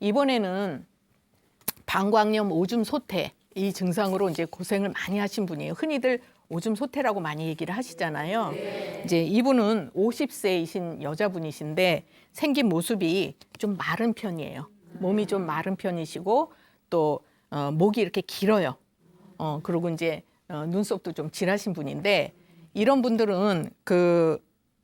이번에는 방광염 오줌 소태 이 증상으로 이제 고생을 많이 하신 분이에요. 흔히들 오줌 소태라고 많이 얘기를 하시잖아요. 이제 이분은 50세이신 여자분이신데 생긴 모습이 좀 마른 편이에요. 몸이 좀 마른 편이시고 또 목이 이렇게 길어요. 그리고 이제 눈썹도 좀 진하신 분인데 이런 분들은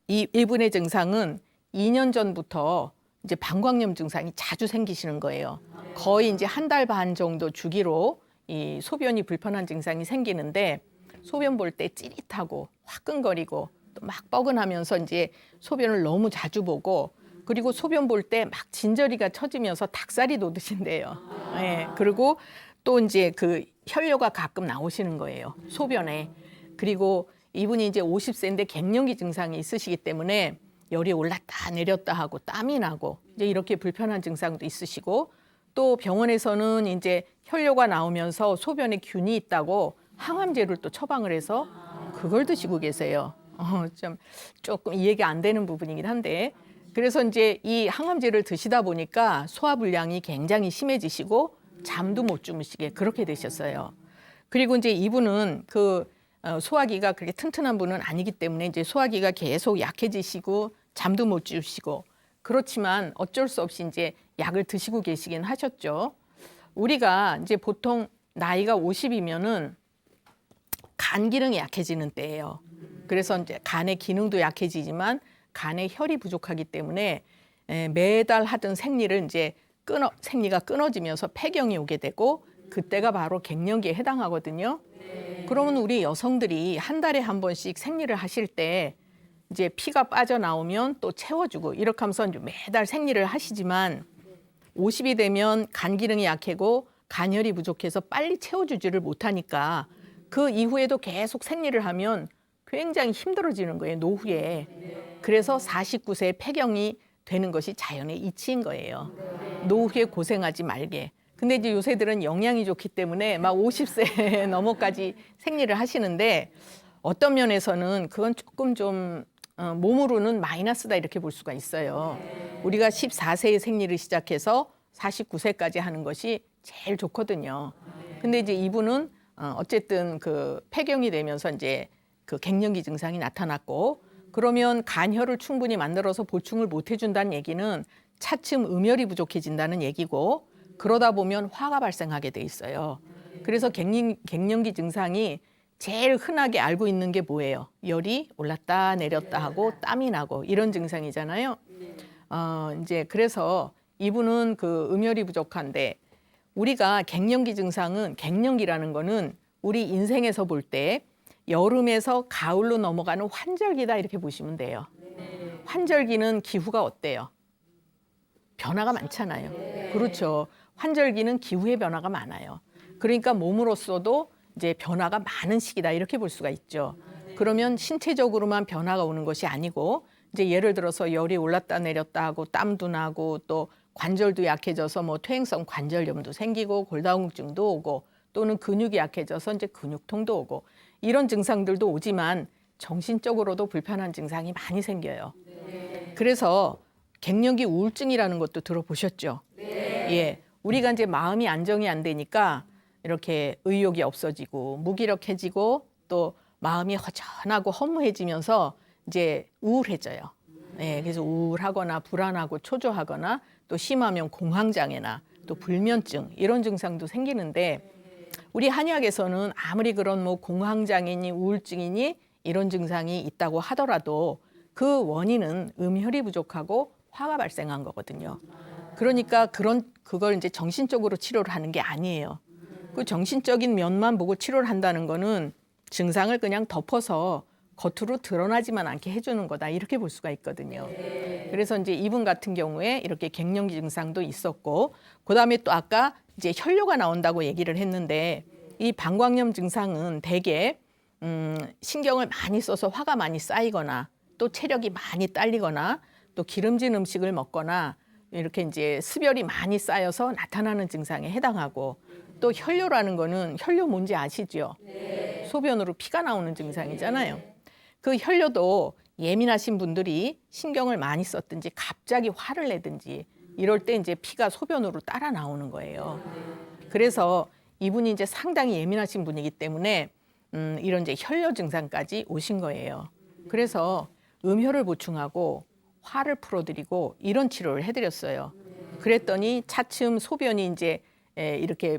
이분의 증상은 2년 전부터 이제 방광염 증상이 자주 생기시는 거예요. 거의 이제 한 달 반 정도 주기로 이 소변이 불편한 증상이 생기는데 소변 볼 때 찌릿하고 화끈거리고 또 막 뻐근하면서 이제 소변을 너무 자주 보고 그리고 소변 볼 때 막 진저리가 처지면서 닭살이 돋으신대요. 예. 그리고 또 이제 그 혈뇨가 가끔 나오시는 거예요. 소변에. 그리고 이분이 이제 50세인데 갱년기 증상이 있으시기 때문에 열이 올랐다 내렸다 하고 땀이 나고 이제 이렇게 불편한 증상도 있으시고 또 병원에서는 이제 혈뇨가 나오면서 소변에 균이 있다고 항암제를 또 처방을 해서 그걸 드시고 계세요. 좀 조금 이해가 안 되는 부분이긴 한데 그래서 이제 이 항암제를 드시다 보니까 소화불량이 굉장히 심해지시고 잠도 못 주무시게 그렇게 되셨어요. 그리고 이제 이분은 소화기가 그렇게 튼튼한 분은 아니기 때문에 이제 소화기가 계속 약해지시고 잠도 못 주시고 그렇지만 어쩔 수 없이 이제 약을 드시고 계시긴 하셨죠. 우리가 이제 보통 나이가 50이면은 간 기능이 약해지는 때예요. 그래서 이제 간의 기능도 약해지지만 간에 혈이 부족하기 때문에 매달 하던 생리를 이제 생리가 끊어지면서 폐경이 오게 되고 그때가 바로 갱년기에 해당하거든요. 그러면 우리 여성들이 한 달에 한 번씩 생리를 하실 때 이제 피가 빠져나오면 또 채워주고 이렇게 하면서 이제 매달 생리를 하시지만 50이 되면 간 기능이 약해고 간혈이 부족해서 빨리 채워주지를 못하니까 그 이후에도 계속 생리를 하면 굉장히 힘들어지는 거예요, 노후에. 그래서 49세에 폐경이 되는 것이 자연의 이치인 거예요. 노후에 고생하지 말게. 근데 이제 요새들은 영양이 좋기 때문에 막 50세 넘어까지 생리를 하시는데 어떤 면에서는 그건 조금 좀 몸으로는 마이너스다 이렇게 볼 수가 있어요. 우리가 14세에 생리를 시작해서 49세까지 하는 것이 제일 좋거든요. 근데 이제 이분은 어쨌든 그 폐경이 되면서 이제 그 갱년기 증상이 나타났고 그러면 간혈을 충분히 만들어서 보충을 못 해준다는 얘기는 차츰 음혈이 부족해진다는 얘기고 그러다 보면 화가 발생하게 돼 있어요. 그래서 갱년기 증상이 제일 흔하게 알고 있는 게 뭐예요? 열이 올랐다 내렸다 하고 땀이 나고 이런 증상이잖아요. 이제 그래서 이분은 그 음혈이 부족한데 우리가 갱년기 증상은 갱년기라는 거는 우리 인생에서 볼 때 여름에서 가을로 넘어가는 환절기다 이렇게 보시면 돼요. 환절기는 기후가 어때요? 변화가 많잖아요. 그렇죠. 환절기는 기후의 변화가 많아요. 그러니까 몸으로서도 이제 변화가 많은 시기다 이렇게 볼 수가 있죠. 그러면 신체적으로만 변화가 오는 것이 아니고 이제 예를 들어서 열이 올랐다 내렸다 하고 땀도 나고 또 관절도 약해져서 뭐 퇴행성 관절염도 생기고 골다공증도 오고 또는 근육이 약해져서 이제 근육통도 오고 이런 증상들도 오지만 정신적으로도 불편한 증상이 많이 생겨요. 그래서 갱년기 우울증이라는 것도 들어보셨죠? 예. 우리가 이제 마음이 안정이 안 되니까 이렇게 의욕이 없어지고 무기력해지고 또 마음이 허전하고 허무해지면서 이제 우울해져요. 네, 그래서 우울하거나 불안하고 초조하거나 또 심하면 공황장애나 또 불면증 이런 증상도 생기는데 우리 한의학에서는 아무리 그런 뭐 공황장애니 우울증이니 이런 증상이 있다고 하더라도 그 원인은 음혈이 부족하고 화가 발생한 거거든요. 그러니까 그걸 이제 정신적으로 치료를 하는 게 아니에요. 그 정신적인 면만 보고 치료를 한다는 거는 증상을 그냥 덮어서 겉으로 드러나지만 않게 해주는 거다 이렇게 볼 수가 있거든요. 그래서 이제 이분 같은 경우에 이렇게 갱년기 증상도 있었고 그다음에 또 아까 이제 혈뇨가 나온다고 얘기를 했는데 이 방광염 증상은 대개 신경을 많이 써서 화가 많이 쌓이거나 또 체력이 많이 딸리거나 또 기름진 음식을 먹거나 이렇게 이제 습열이 많이 쌓여서 나타나는 증상에 해당하고 또 혈뇨라는 거는 혈뇨 뭔지 아시죠? 소변으로 피가 나오는 증상이잖아요. 그 혈뇨도 예민하신 분들이 신경을 많이 썼든지 갑자기 화를 내든지 이럴 때 이제 피가 소변으로 따라 나오는 거예요. 그래서 이분이 이제 상당히 예민하신 분이기 때문에 이런 이제 혈뇨 증상까지 오신 거예요. 그래서 음혈을 보충하고 화를 풀어드리고 이런 치료를 해드렸어요. 그랬더니 차츰 소변이 이제 이렇게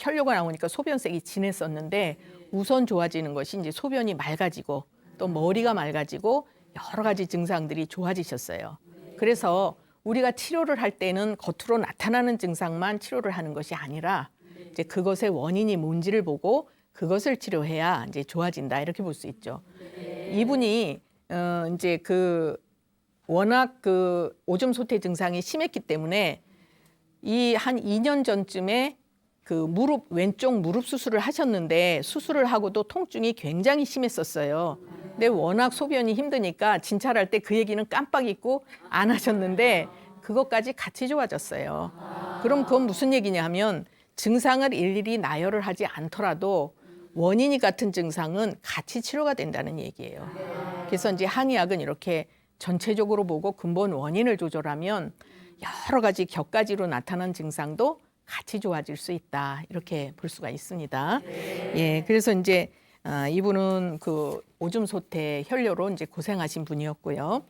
혈뇨가 나오니까 소변색이 진했었는데 우선 좋아지는 것이 이제 소변이 맑아지고 또 머리가 맑아지고 여러 가지 증상들이 좋아지셨어요. 그래서 우리가 치료를 할 때는 겉으로 나타나는 증상만 치료를 하는 것이 아니라 이제 그것의 원인이 뭔지를 보고 그것을 치료해야 이제 좋아진다 이렇게 볼 수 있죠. 이분이 이제 워낙 오줌 소태 증상이 심했기 때문에 이 한 2년 전쯤에 왼쪽 무릎 수술을 하셨는데 수술을 하고도 통증이 굉장히 심했었어요. 근데 워낙 소변이 힘드니까 진찰할 때 그 얘기는 깜빡 잊고 안 하셨는데 그것까지 같이 좋아졌어요. 그럼 그건 무슨 얘기냐 하면 증상을 일일이 나열을 하지 않더라도 원인이 같은 증상은 같이 치료가 된다는 얘기예요. 그래서 이제 한의학은 이렇게 전체적으로 보고 근본 원인을 조절하면 여러 가지 격가지로 나타난 증상도 같이 좋아질 수 있다. 이렇게 볼 수가 있습니다. 예, 그래서 이제 이분은 오줌 소태 혈뇨로 이제 고생하신 분이었고요.